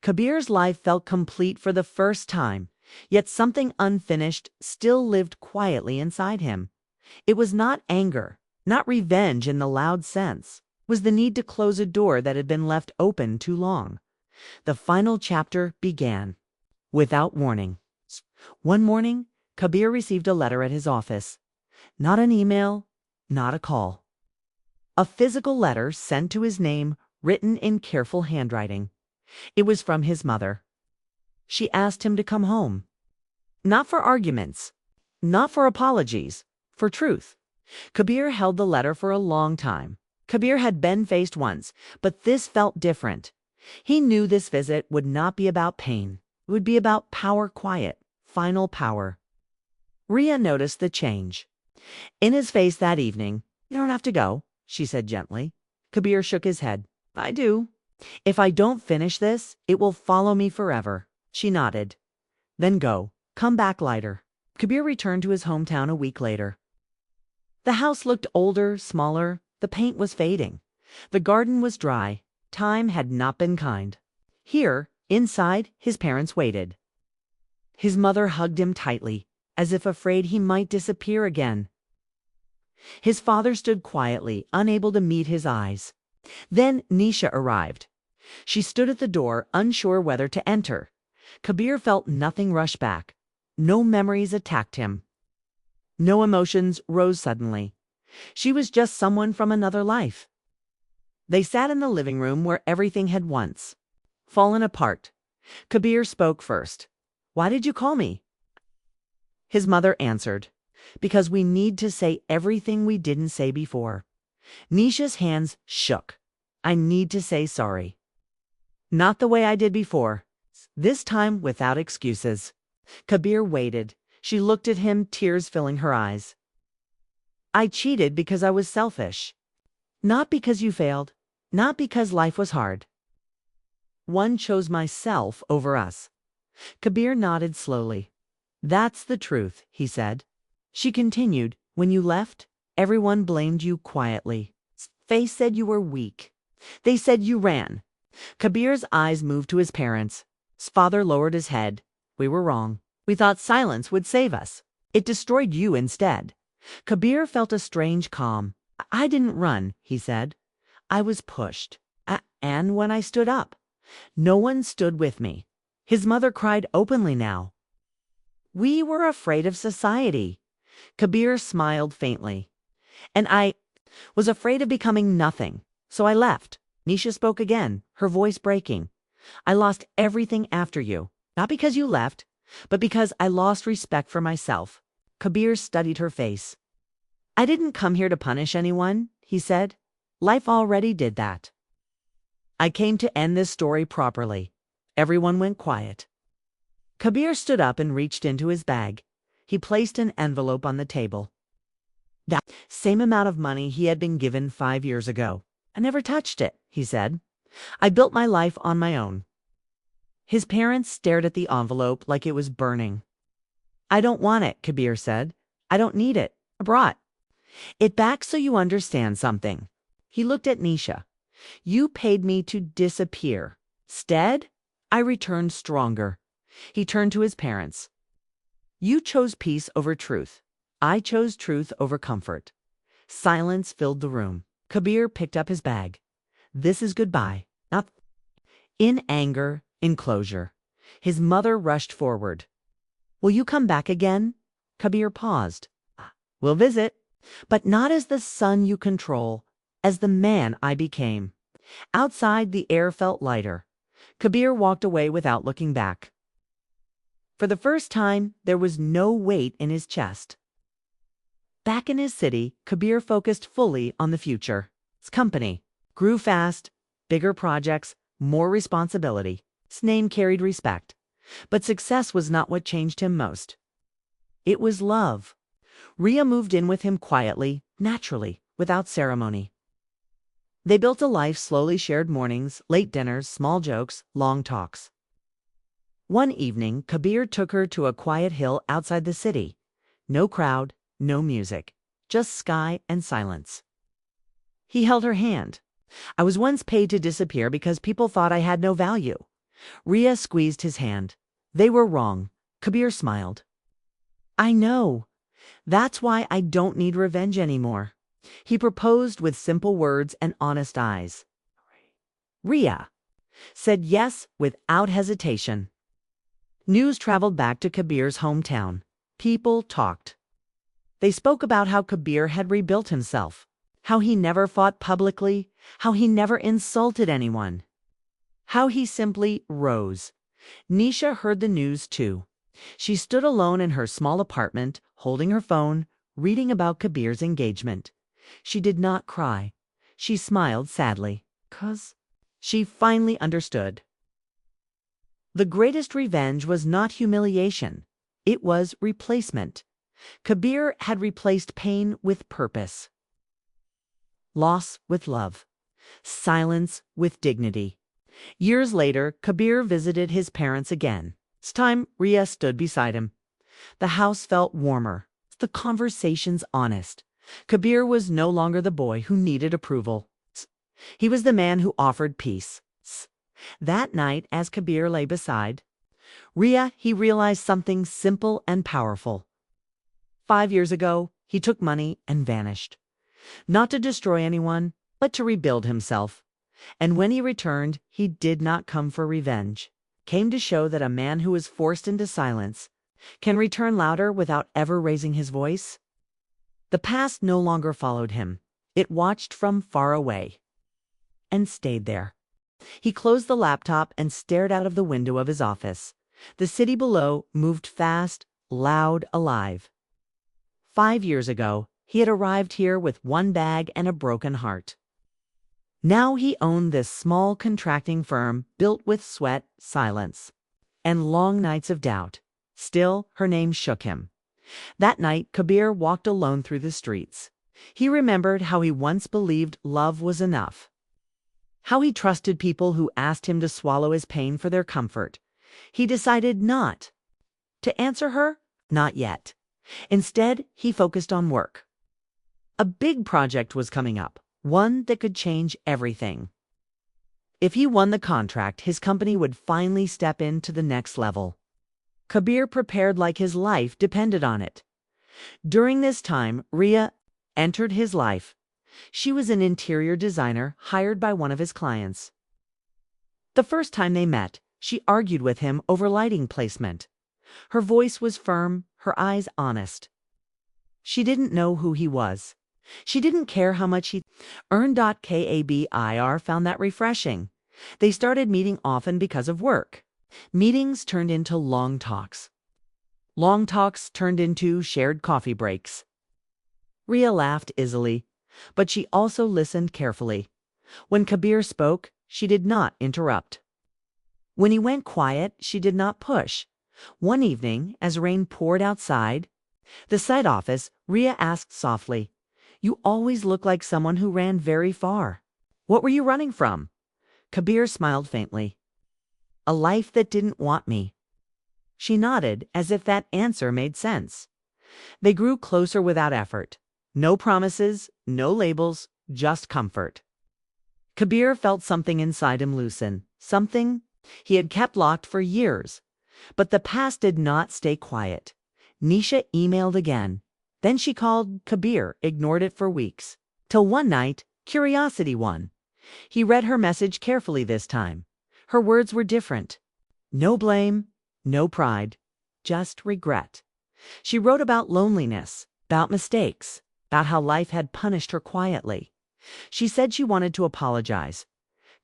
Kabir's life felt complete for the first time, yet something unfinished still lived quietly inside him. It was not anger, not revenge in the loud sense. It was the need to close a door that had been left open too long. The final chapter began. Without warning. One morning, Kabir received a letter at his office. Not an email, not a call. A physical letter sent to his name, written in careful handwriting. It was from his mother. She asked him to come home. Not for arguments, not for apologies, for truth. Kabir held the letter for a long time. Kabir had been faced once, but this felt different. He knew this visit would not be about pain. It would be about power, quiet, final power. Ria noticed the change. In his face that evening, "You don't have to go," she said gently. Kabir shook his head. "I do. If I don't finish this, it will follow me forever." She nodded. "Then go. Come back lighter." Kabir returned to his hometown a week later. The house looked older, smaller. The paint was fading. The garden was dry. Time had not been kind. Here, inside, his parents waited. His mother hugged him tightly, as if afraid he might disappear again. His father stood quietly, unable to meet his eyes. Then Nisha arrived. She stood at the door, unsure whether to enter. Kabir felt nothing rush back. No memories attacked him. No emotions rose suddenly. She was just someone from another life. They sat in the living room where everything had once fallen apart. Kabir spoke first. "Why did you call me?" His mother answered, "Because we need to say everything we didn't say before." Nisha's hands shook. "I need to say sorry. Not the way I did before. This time without excuses." Kabir waited. She looked at him, tears filling her eyes. "I cheated because I was selfish. Not because you failed. Not because life was hard. One chose myself over us." Kabir nodded slowly. "That's the truth," he said. She continued, "When you left, everyone blamed you quietly. They said you were weak. They said you ran." Kabir's eyes moved to his parents. His father lowered his head. "We were wrong. We thought silence would save us. It destroyed you instead." Kabir felt a strange calm. "I didn't run," he said. "I was pushed. And when I stood up, no one stood with me." His mother cried openly now. "We were afraid of society." Kabir smiled faintly. "And I was afraid of becoming nothing. So I left." Nisha spoke again, her voice breaking. "I lost everything after you. Not because you left, but because I lost respect for myself." Kabir studied her face. "I didn't come here to punish anyone," he said. "Life already did that. I came to end this story properly." Everyone went quiet. Kabir stood up and reached into his bag. He placed an envelope on the table. That same amount of money he had been given 5 years ago. "I never touched it," he said. "I built my life on my own." His parents stared at the envelope like it was burning. "I don't want it," Kabir said. "I don't need it. I brought it back so you understand something." He looked at Nisha. "You paid me to disappear. Instead, I returned stronger." He turned to his parents. "You chose peace over truth. I chose truth over comfort." Silence filled the room. Kabir picked up his bag. "This is goodbye." Not in anger, in closure. His mother rushed forward. "Will you come back again?" Kabir paused. "We'll visit, but not as the son you control, as the man I became." Outside, the air felt lighter. Kabir walked away without looking back. For the first time, there was no weight in his chest. Back in his city, Kabir focused fully on the future. His company grew fast, bigger projects, more responsibility. His name carried respect. But success was not what changed him most. It was love. Ria moved in with him quietly, naturally, without ceremony. They built a life, slowly shared mornings, late dinners, small jokes, long talks. One evening, Kabir took her to a quiet hill outside the city. No crowd, no music, just sky and silence. He held her hand. "I was once paid to disappear because people thought I had no value. Ria squeezed his hand. They were wrong. Kabir smiled. I know. That's why I don't need revenge anymore. He proposed with simple words and honest eyes. Ria said yes without hesitation. News traveled back to Kabir's hometown. People talked. They spoke about how Kabir had rebuilt himself, how he never fought publicly, how he never insulted anyone, how he simply rose. Nisha heard the news too. She stood alone in her small apartment, holding her phone, reading about Kabir's engagement. She did not cry. She smiled sadly, 'cause she finally understood. The greatest revenge was not humiliation. It was replacement. Kabir had replaced pain with purpose, loss with love, silence with dignity. Years later, Kabir visited his parents again. This time, Ria stood beside him. The house felt warmer, the conversations honest. Kabir was no longer the boy who needed approval. He was the man who offered peace. That night, as Kabir lay beside Ria, he realized something simple and powerful. 5 years ago, he took money and vanished. Not to destroy anyone, but to rebuild himself. And when he returned, he did not come for revenge. Came to show that a man who is forced into silence can return louder without ever raising his voice. The past no longer followed him. It watched from far away and stayed there. He closed the laptop and stared out of the window of his office. The city below moved fast, loud, alive. 5 years ago, he had arrived here with one bag and a broken heart. Now he owned this small contracting firm built with sweat, silence, and long nights of doubt. Still, her name shook him. That night, Kabir walked alone through the streets. He remembered how he once believed love was enough. How he trusted people who asked him to swallow his pain for their comfort. He decided not to answer her, not yet. Instead, he focused on work. A big project was coming up, one that could change everything. If he won the contract, his company would finally step into the next level. Kabir prepared like his life depended on it. During this time, Ria entered his life. She was an interior designer hired by one of his clients. The first time they met, she argued with him over lighting placement. Her voice was firm, her eyes honest. She didn't know who he was. She didn't care how much he earned. Kabir found that refreshing. They started meeting often because of work. Meetings turned into long talks. Long talks turned into shared coffee breaks. Ria laughed easily, but she also listened carefully. When Kabir spoke, she did not interrupt. When he went quiet, she did not push. One evening, as rain poured outside the side office, Ria asked softly, "You always look like someone who ran very far. What were you running from?" Kabir smiled faintly. "A life that didn't want me." She nodded, as if that answer made sense. They grew closer without effort. No promises, no labels, just comfort. Kabir felt something inside him loosen, something he had kept locked for years. But the past did not stay quiet. Nisha emailed again. Then she called. Kabir ignored it for weeks. Till one night, curiosity won. He read her message carefully this time. Her words were different. No blame, no pride, just regret. She wrote about loneliness, about mistakes, about how life had punished her quietly. She said she wanted to apologize.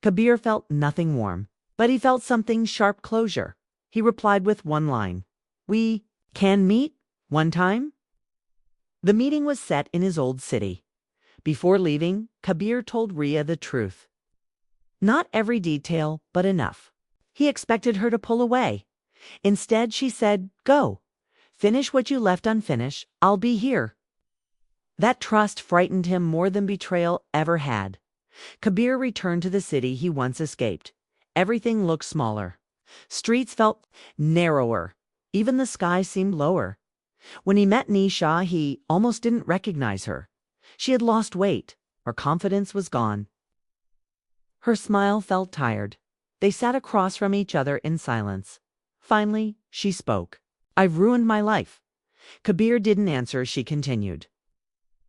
Kabir felt nothing warm, but he felt something sharp closure. He replied with one line, "We can meet one time?" The meeting was set in his old city. Before leaving, Kabir told Ria the truth. Not every detail, but enough. He expected her to pull away. Instead, she said, "Go. Finish what you left unfinished. I'll be here." That trust frightened him more than betrayal ever had. Kabir returned to the city he once escaped. Everything looked smaller. Streets felt narrower. Even the sky seemed lower. When he met Nisha, he almost didn't recognize her. She had lost weight. Her confidence was gone. Her smile felt tired. They sat across from each other in silence. Finally, she spoke. "I've ruined my life." Kabir didn't answer. She continued.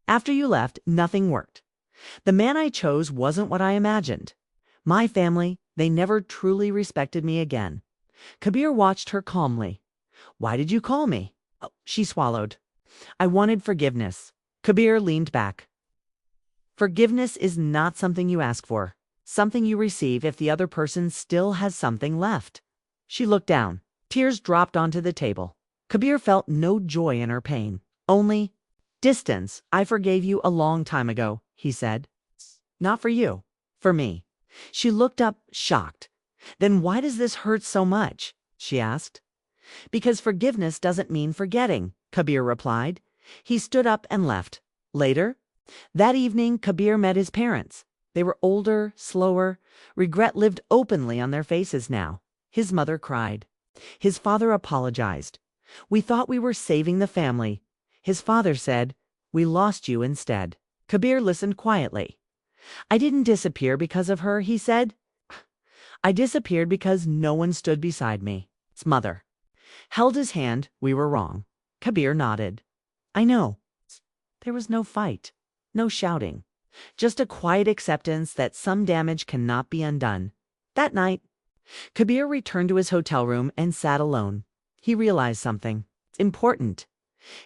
"After you left, nothing worked. The man I chose wasn't what I imagined. My family, they never truly respected me again." Kabir watched her calmly. "Why did you call me?" Oh, she swallowed. "I wanted forgiveness." Kabir leaned back. "Forgiveness is not something you ask for, something you receive if the other person still has something left." She looked down. Tears dropped onto the table. Kabir felt no joy in her pain, only distance. "I forgave you a long time ago," he said. "Not for you, for me." She looked up, shocked. "Then why does this hurt so much?" she asked. "Because forgiveness doesn't mean forgetting," Kabir replied. He stood up and left. Later, that evening, Kabir met his parents. They were older, slower. Regret lived openly on their faces now. His mother cried. His father apologized. "We thought we were saving the family." His father said, "We lost you instead." Kabir listened quietly. "I didn't disappear because of her," he said. "I disappeared because no one stood beside me." His mother held his hand. "We were wrong." Kabir nodded. "I know." There was no fight, no shouting, just a quiet acceptance that some damage cannot be undone. That night, Kabir returned to his hotel room and sat alone. He realized something important.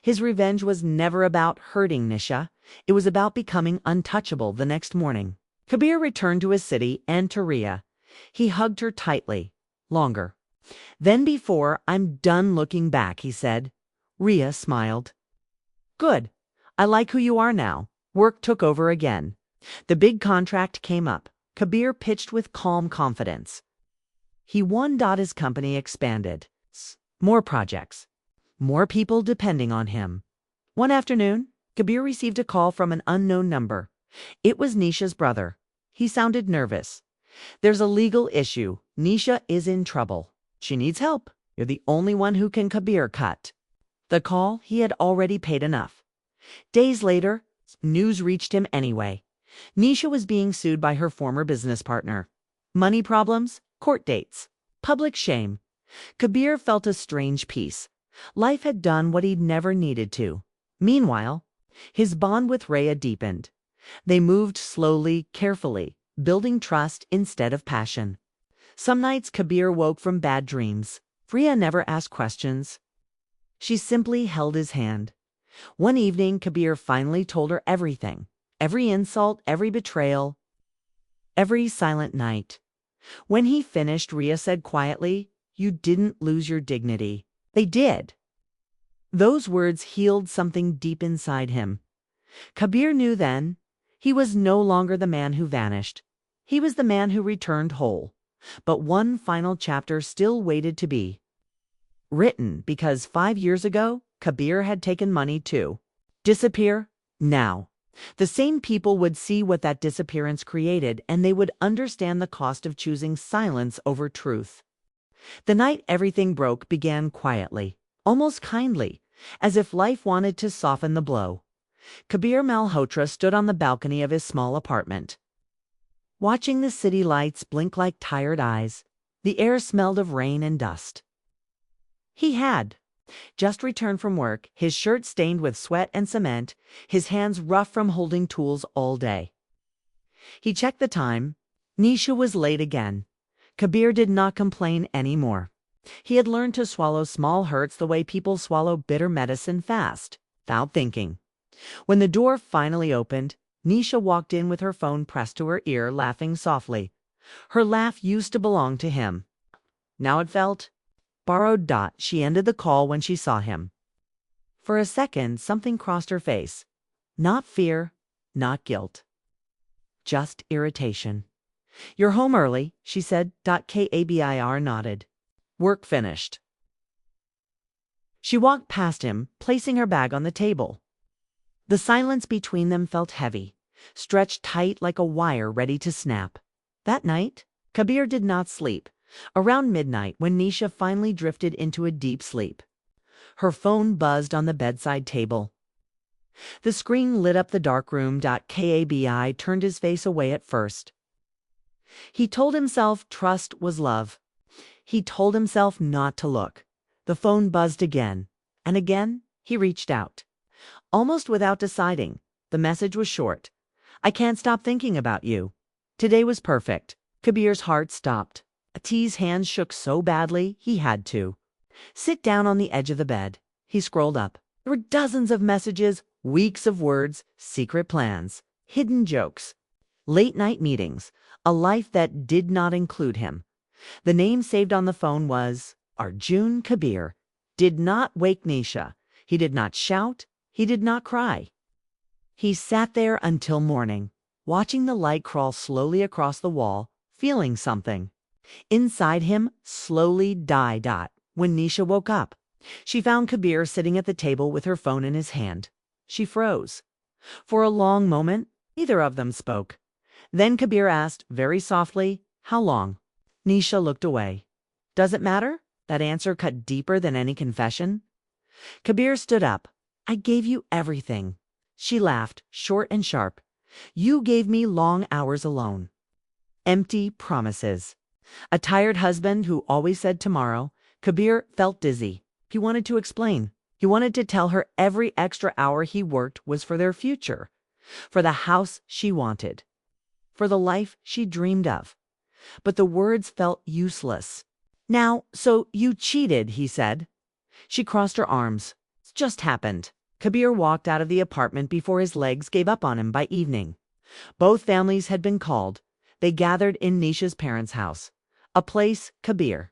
His revenge was never about hurting Nisha. It was about becoming untouchable the next morning. Kabir returned to his city and to Ria. He hugged her tightly, longer than before. "I'm done looking back," he said. Ria smiled. "Good. I like who you are now." Work took over again. The big contract came up. Kabir pitched with calm confidence. He won. His company expanded. More projects. More people depending on him. One afternoon, Kabir received a call from an unknown number. It was Nisha's brother. He sounded nervous. "There's a legal issue. Nisha is in trouble. She needs help. You're the only one who can." Kabir cut the call. He had already paid enough. Days later, news reached him anyway. Nisha was being sued by her former business partner. Money problems, court dates, public shame. Kabir felt a strange peace. Life had done what he'd never needed to. Meanwhile, his bond with Rhea deepened. They moved slowly, carefully, building trust instead of passion. Some nights Kabir woke from bad dreams. Rhea never asked questions. She simply held his hand. One evening, Kabir finally told her everything. Every insult, every betrayal, every silent night. When he finished, Rhea said quietly, "You didn't lose your dignity. They did." Those words healed something deep inside him. Kabir knew then he was no longer the man who vanished. He was the man who returned whole. But one final chapter still waited to be written, because 5 years ago, Kabir had taken money to disappear. Now, the same people would see what that disappearance created, and they would understand the cost of choosing silence over truth. The night everything broke began quietly, almost kindly, as if life wanted to soften the blow. Kabir Malhotra stood on the balcony of his small apartment, watching the city lights blink like tired eyes. The air smelled of rain and dust. He had just returned from work, his shirt stained with sweat and cement, his hands rough from holding tools all day. He checked the time. Nisha was late again. Kabir did not complain anymore. He had learned to swallow small hurts the way people swallow bitter medicine fast, without thinking. When the door finally opened, Nisha walked in with her phone pressed to her ear, laughing softly. Her laugh used to belong to him. Now it felt borrowed. She ended the call when she saw him. For a second, something crossed her face. Not fear, not guilt. Just irritation. "You're home early," she said. Kabir nodded. "Work finished." She walked past him, placing her bag on the table. The silence between them felt heavy, stretched tight like a wire ready to snap. That night, Kabir did not sleep. Around midnight, when Nisha finally drifted into a deep sleep, her phone buzzed on the bedside table. The screen lit up the dark room. Kabir turned his face away at first. He told himself trust was love. He told himself not to look. The phone buzzed again, and again he reached out. Almost without deciding, the message was short. I can't stop thinking about you. Today was perfect. Kabir's heart stopped. T's hands shook so badly he had to. Sit down on the edge of the bed. He scrolled up. There were dozens of messages, weeks of words, secret plans, hidden jokes, late-night meetings, a life that did not include him. The name saved on the phone was Arjun Kabir. Did not wake Nisha. He did not shout. He did not cry. He sat there until morning, watching the light crawl slowly across the wall, feeling something. Inside him slowly died when Nisha woke up. She found Kabir sitting at the table with her phone in his hand. She froze. For a long moment, neither of them spoke. Then Kabir asked very softly, "How long?" Nisha looked away. "Does it matter?" That answer cut deeper than any confession. Kabir stood up. "I gave you everything." She laughed, short and sharp. "You gave me long hours alone." Empty promises. A tired husband who always said tomorrow. Kabir felt dizzy. He wanted to explain. He wanted to tell her every extra hour he worked was for their future, for the house she wanted, for the life she dreamed of. But the words felt useless. "Now, so you cheated," he said. She crossed her arms. "It's just happened." Kabir walked out of the apartment before his legs gave up on him by evening. Both families had been called. They gathered in Nisha's parents' house, a place Kabir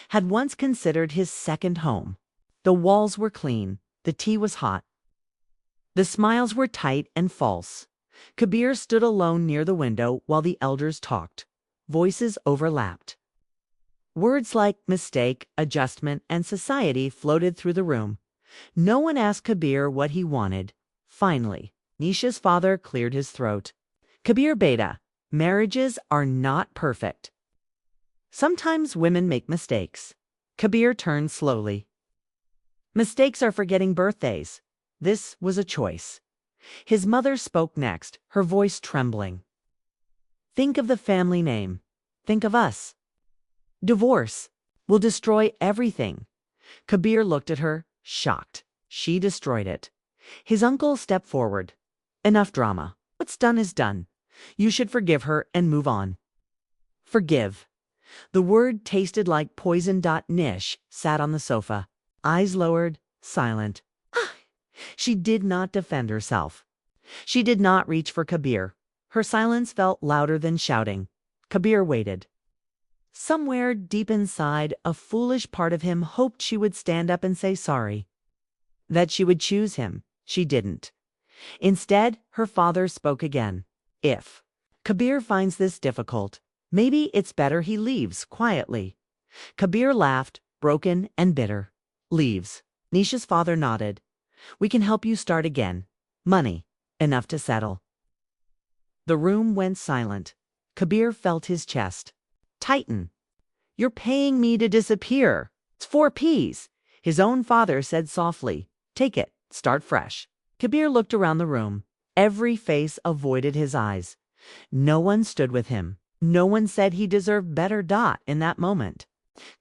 had once considered his second home. The walls were clean. The tea was hot. The smiles were tight and false. Kabir stood alone near the window while the elders talked. Voices overlapped. Words like mistake, adjustment, and society floated through the room. No one asked Kabir what he wanted. Finally, Nisha's father cleared his throat. "Kabir Beta, marriages are not perfect. Sometimes women make mistakes." Kabir turned slowly. "Mistakes are forgetting birthdays." This was a choice. His mother spoke next, her voice trembling. "Think of the family name. Think of us. Divorce will destroy everything." Kabir looked at her, shocked. She destroyed it. His uncle stepped forward. "Enough drama. What's done is done. You should forgive her and move on." Forgive. The word tasted like poison. Nish sat on the sofa, eyes lowered, silent. She did not defend herself. She did not reach for Kabir. Her silence felt louder than shouting. Kabir waited. Somewhere deep inside, a foolish part of him hoped she would stand up and say sorry. That she would choose him. She didn't. Instead, her father spoke again. "If Kabir finds this difficult, maybe it's better he leaves quietly." Kabir laughed, broken and bitter. "Leaves." Nisha's father nodded. "We can help you start again. Money. Enough to settle." The room went silent. Kabir felt his chest tighten. "You're paying me to disappear. It's 4 Ps. His own father said softly, "Take it. Start fresh." Kabir looked around the room. Every face avoided his eyes. No one stood with him. No one said he deserved better. In that moment,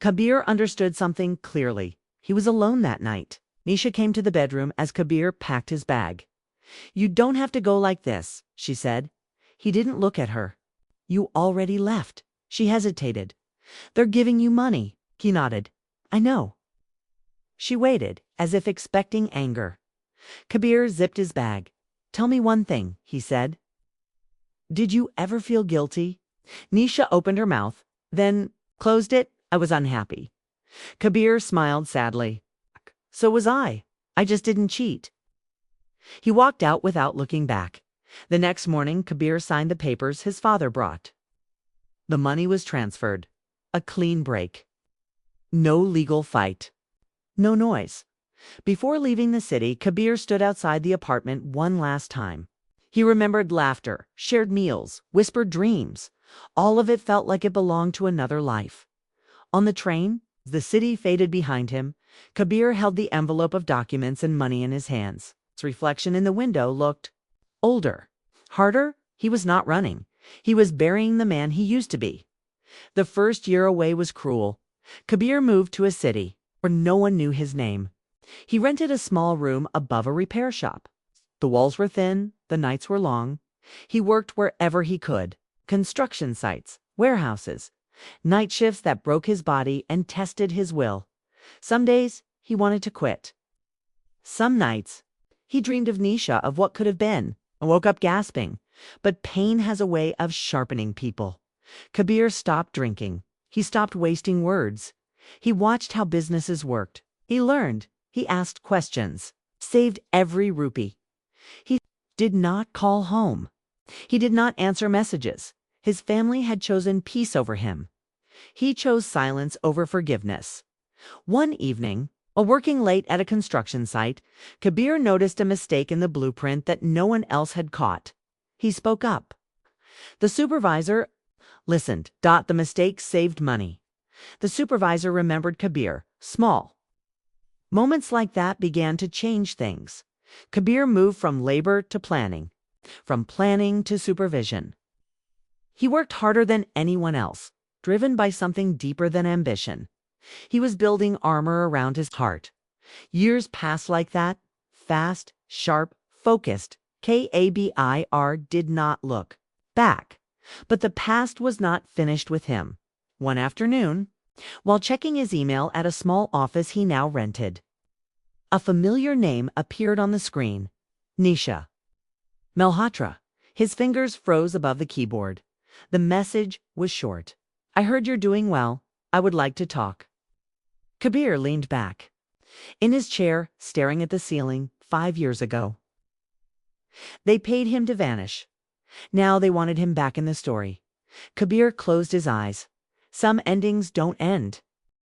Kabir understood something clearly. He was alone that night. Nisha came to the bedroom as Kabir packed his bag. "You don't have to go like this," she said. He didn't look at her. "You already left." She hesitated. "They're giving you money." He nodded. "I know." She waited, as if expecting anger. Kabir zipped his bag. "Tell me one thing," he said. "Did you ever feel guilty?" Nisha opened her mouth, then closed it. "I was unhappy." Kabir smiled sadly. "So was I. I just didn't cheat." He walked out without looking back. The next morning, Kabir signed the papers his father brought. The money was transferred. A clean break. No legal fight. No noise. Before leaving the city, Kabir stood outside the apartment one last time. He remembered laughter, shared meals, whispered dreams. All of it felt like it belonged to another life. On the train, the city faded behind him. Kabir held the envelope of documents and money in his hands. Its reflection in the window looked older, harder. He was not running. He was burying the man he used to be. The first year away was cruel. Kabir moved to a city where no one knew his name. He rented a small room above a repair shop. The walls were thin, the nights were long. He worked wherever he could: construction sites, warehouses, night shifts that broke his body and tested his will. Some days he wanted to quit. Some nights he dreamed of Nisha, of what could have been, and woke up gasping. But pain has a way of sharpening people. Kabir stopped drinking. He stopped wasting words. He watched how businesses worked. He learned. He asked questions. Saved every rupee. He did not call home. He did not answer messages. His family had chosen peace over him. He chose silence over forgiveness. One evening, while working late at a construction site, Kabir noticed a mistake in the blueprint that no one else had caught. He spoke up. The supervisor listened. The mistake saved money. The supervisor remembered Kabir. Small moments like that began to change things. Kabir moved from labor to planning, from planning to supervision. He worked harder than anyone else, driven by something deeper than ambition. He was building armor around his heart. Years passed like that, fast, sharp, focused. Kabir did not look back. But the past was not finished with him. One afternoon, while checking his email at a small office he now rented, a familiar name appeared on the screen: Nisha Malhotra. His fingers froze above the keyboard. The message was short. "I heard you're doing well. I would like to talk." Kabir leaned back in his chair, staring at the ceiling. 5 years ago, they paid him to vanish. Now they wanted him back in the story. Kabir closed his eyes. Some endings don't end.